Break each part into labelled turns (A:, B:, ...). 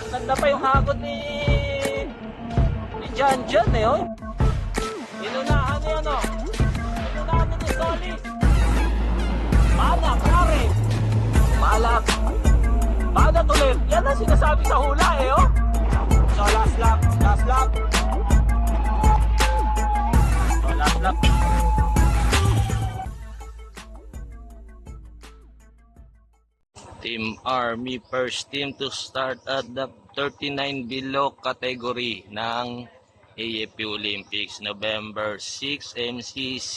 A: Ganda pa yung hakot ni Jan eh, oh. Inunahan niya, no? Inunahan ni Solis. Malak, pare. Malak. Malak ulit. Yan ang sinasabi sa hula, eh, oh. So, last lap. Last lap. So, last lap. Team Army, first team to start at the 39 below category ng AFP Olympics, November 6, MCC.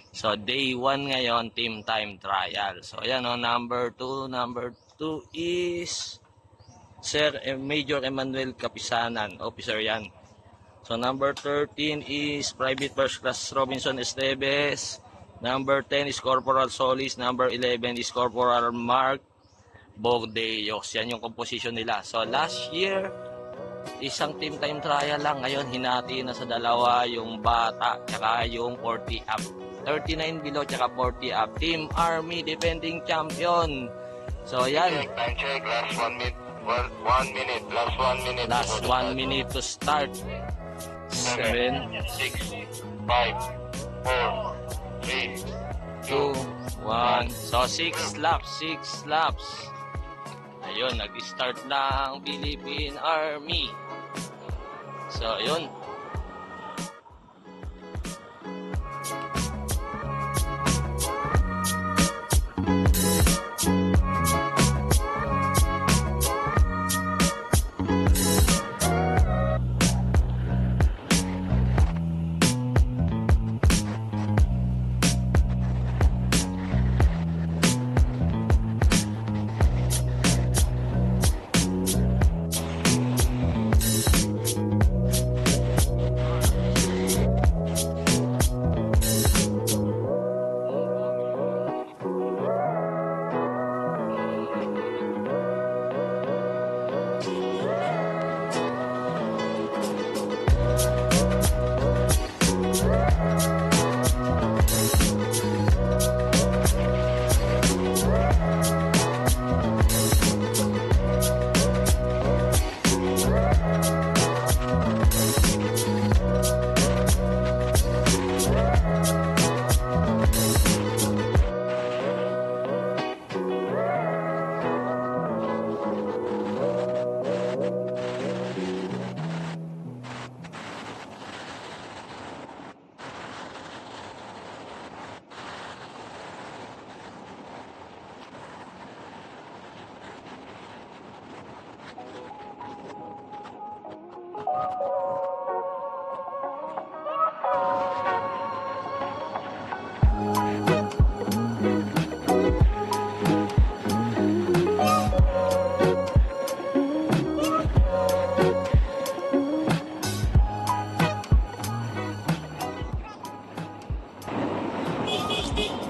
A: So, day 1 ngayon, team time trial. So, ayan o, number 2 is Sir Major Emmanuel Capisanan, officer yan. So, number 13 is Private First Class Robinson Esteves. Number 10 is Corporal Solis. Number 11 is Corporal Mark Bogdeos. Yan yung composition nila. So, last year, isang team time trial lang. Ngayon, hinati na sa dalawa yung bata tsaka yung 40 up. 39 below tsaka 40 up. Team Army, defending champion. So, yan.
B: Time check. Last 1 minute. 1 minute. Last 1 minute.
A: Last 1 minute to start. 7,
B: 6, 5, 4, 3,
A: 2, 1. So, 6 laps. 6 laps. Ayun, nag-start na ang Philippine Army. So, ayun.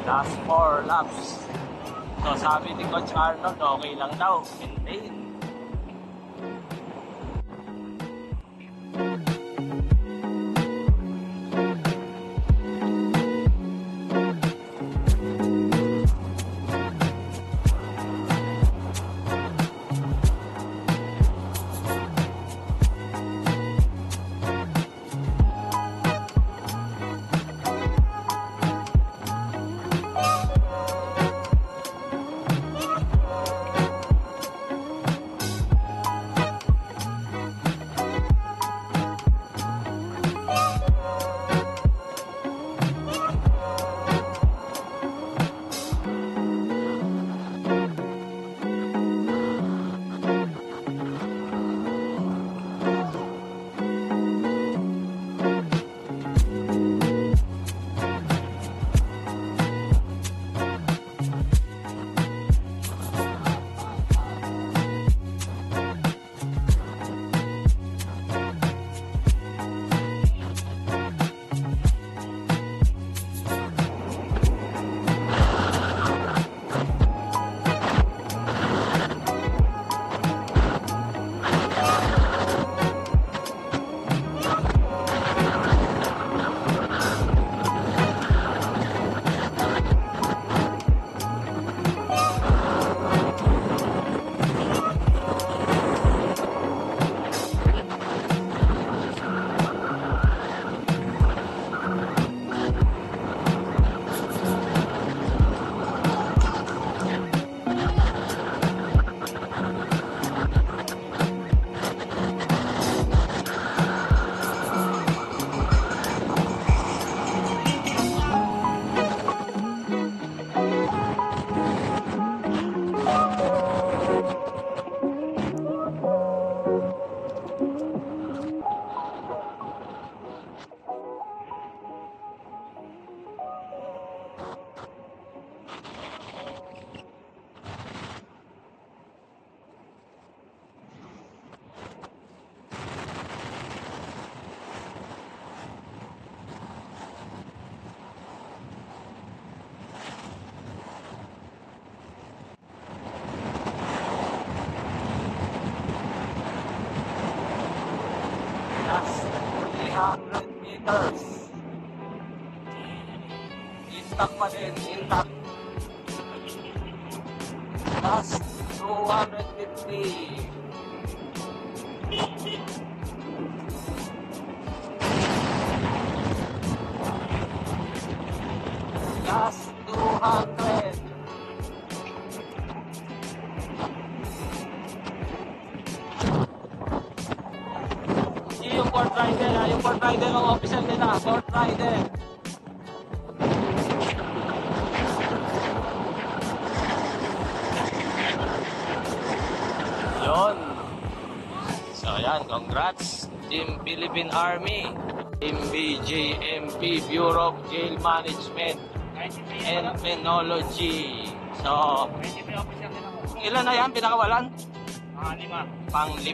A: Last 4 laps. So, sabi ni Coach Arnold, okay lang daw. Maintain. Last 300 meters. Intact pa din, intact. Last 250. Last 200. Yung Fort Rider, yung Fort Rider ang official nila, Fort Rider. Yun. So ayan, congrats Team Philippine Army, Team BJMP, Bureau of Jail Management and Penology. So, ilan na yan pinakawalan? Pang-5.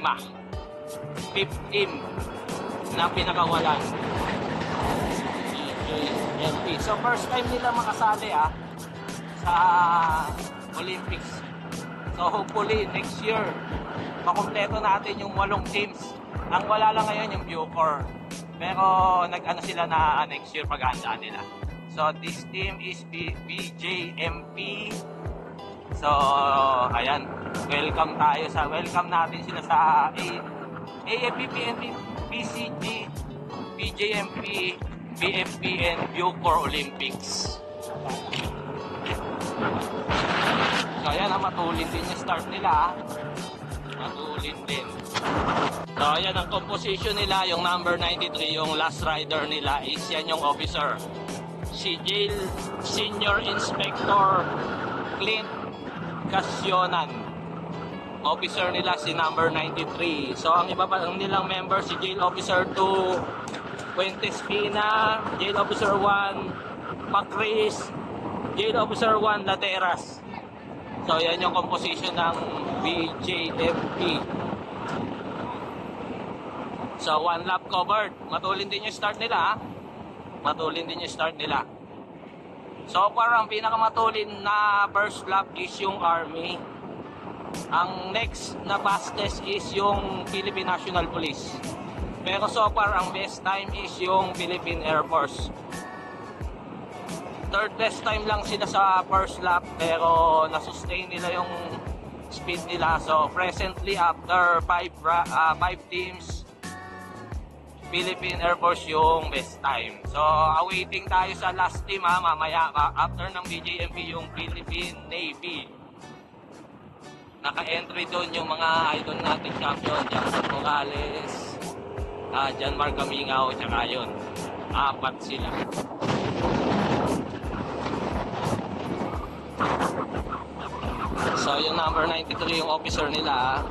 A: 15 na pinakawalan. BJMP. So first time nila makasali sa Olympics. So hopefully next year makumpleto natin yung 8 teams. Ang wala lang ngayon yung Bucor. Pero nag-ano sila na next year pag-aandaan nila. So this team is BJMP. So ayan, welcome natin sila sa AFP and PCG, BJMP, BFP and Bucor Olympics. So ayan, matulin din yung start nila. Matulin din. So ayan ang composition nila, yung number 93, yung last rider nila is yan yung officer. Si Jail Senior Inspector Clint Casyonan. Officer nila si number 93. So ang iba pa nilang member si Jail Officer 2 Fuentes Pina, Jail Officer 1 Macris, Jail Officer 1 Lateras. So yan yung composition ng BJMP. So 1 lap covered. Matulin din yung start nila Matulin din yung start nila. So far ang pinakamatulin na first lap is yung Army. Ang next na fastest is yung Philippine National Police. Pero so far ang best time is yung Philippine Air Force. Third best time lang sila sa first lap pero nasustain nila yung speed nila. So presently after 5 teams, Philippine Air Force yung best time. So awaiting tayo sa last team mamaya after ng BJMP yung Philippine Navy. Naka-entry doon yung mga idol natin champion, Jackson Morales, Jan Mark Camingao, tsaka yun. 4 sila. So yung number 93 yung officer nila,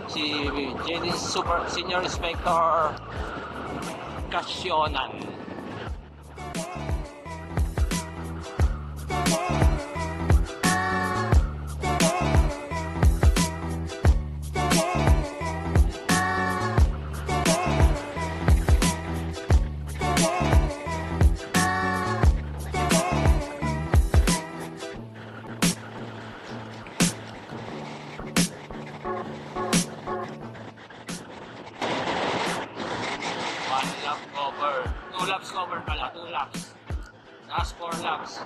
A: si JD Super Senior Inspector Casyonan. Laps cover pala, 2 laps. Last 4 laps.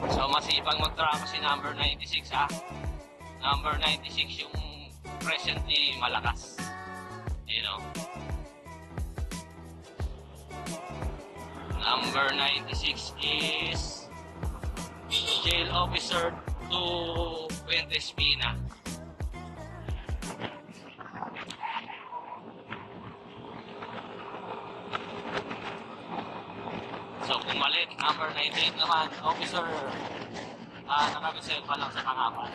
A: So masipag mag-track si number 96 Number 96 yung presently malakas. You know. Number 96 is Jail Officer 2 Fuentes Pina. So pumalit, number 98 naman, Officer nakareserva lang sa Pangapan.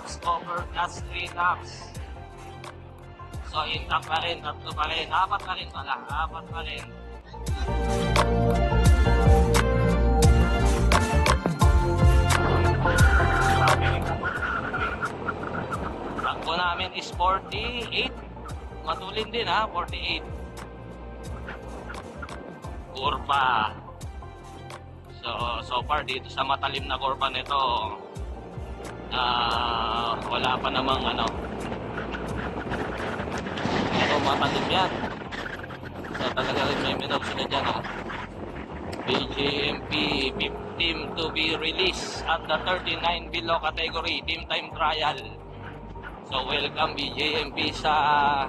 A: laps covered, last 3 laps. So, intact pa rin, 3 pa rin, 4 pa rin pala, 4 pa rin. Takbo namin is 48. Matulin din ha, 48. Kurba. So far dito sa matalim na kurba nito, wala pa namang ano. Pero matalim yan. So talaga rin may minok sila dyan ha. BJMP 15 to be released at the 39 below category team time trial. So welcome BJMP sa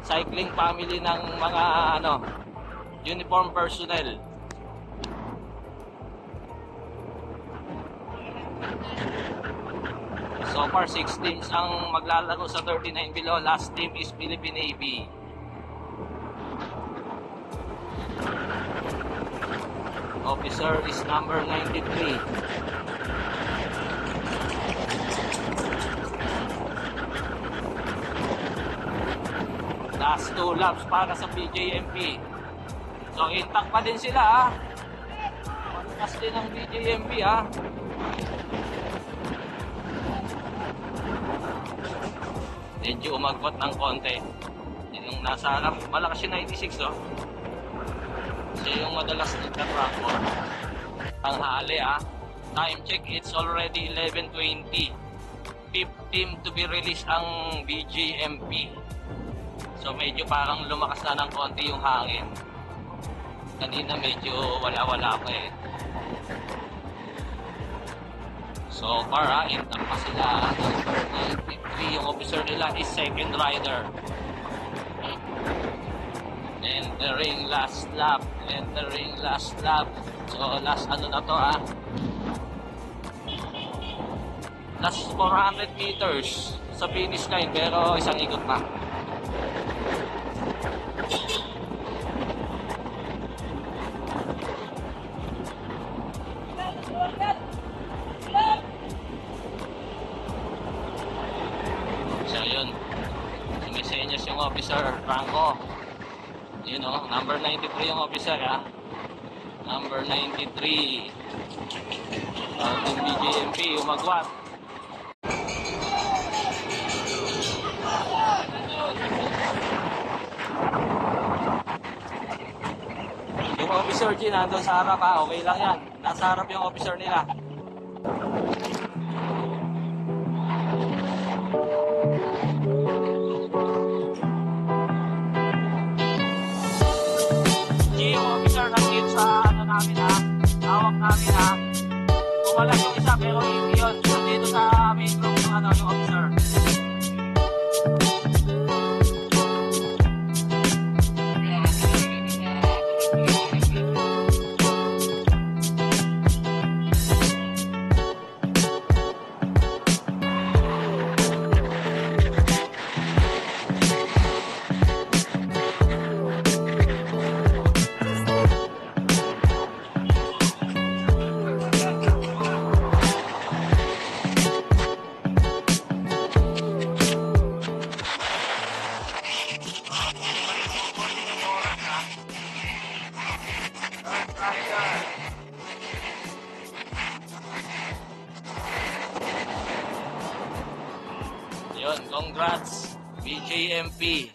A: cycling family ng mga uniform personnel. So far 6 teams ang maglalaro sa 39 below. Last team is Philippine Navy. Officer is number 93. Last 2 laps para sa BJMP. So intact pa din sila ha. Malakas din ang BJMP ha. Medyo umagpot ng konti. Yung nasa harap, malakas yung 96 oh. Siya yung madalas nagka-track oh. Ang hali ah. Time check, it's already 11:20. 15 to be released ang BJMP. So medyo parang lumakas na ng konti yung hangin. Kanina medyo wala-wala pa eh. So far intact pa sila. Number 93 yung officer nila is second rider. Entering last lap. So last ano na to last 400 meters sa finish line pero isang ikot pa. So yun, sumisenyas yung officer Franco. You know, number 93 yung officer Number 93 yung BJMP umagwat. Yung officer G nandun sa harap okay lang yan. Nasa harap yung officer nila. Yung officer nandito sa namin hawak namin kung wala yung isa pero hindi yun dito sa main group yung yung officer. Yun, congrats BJMP.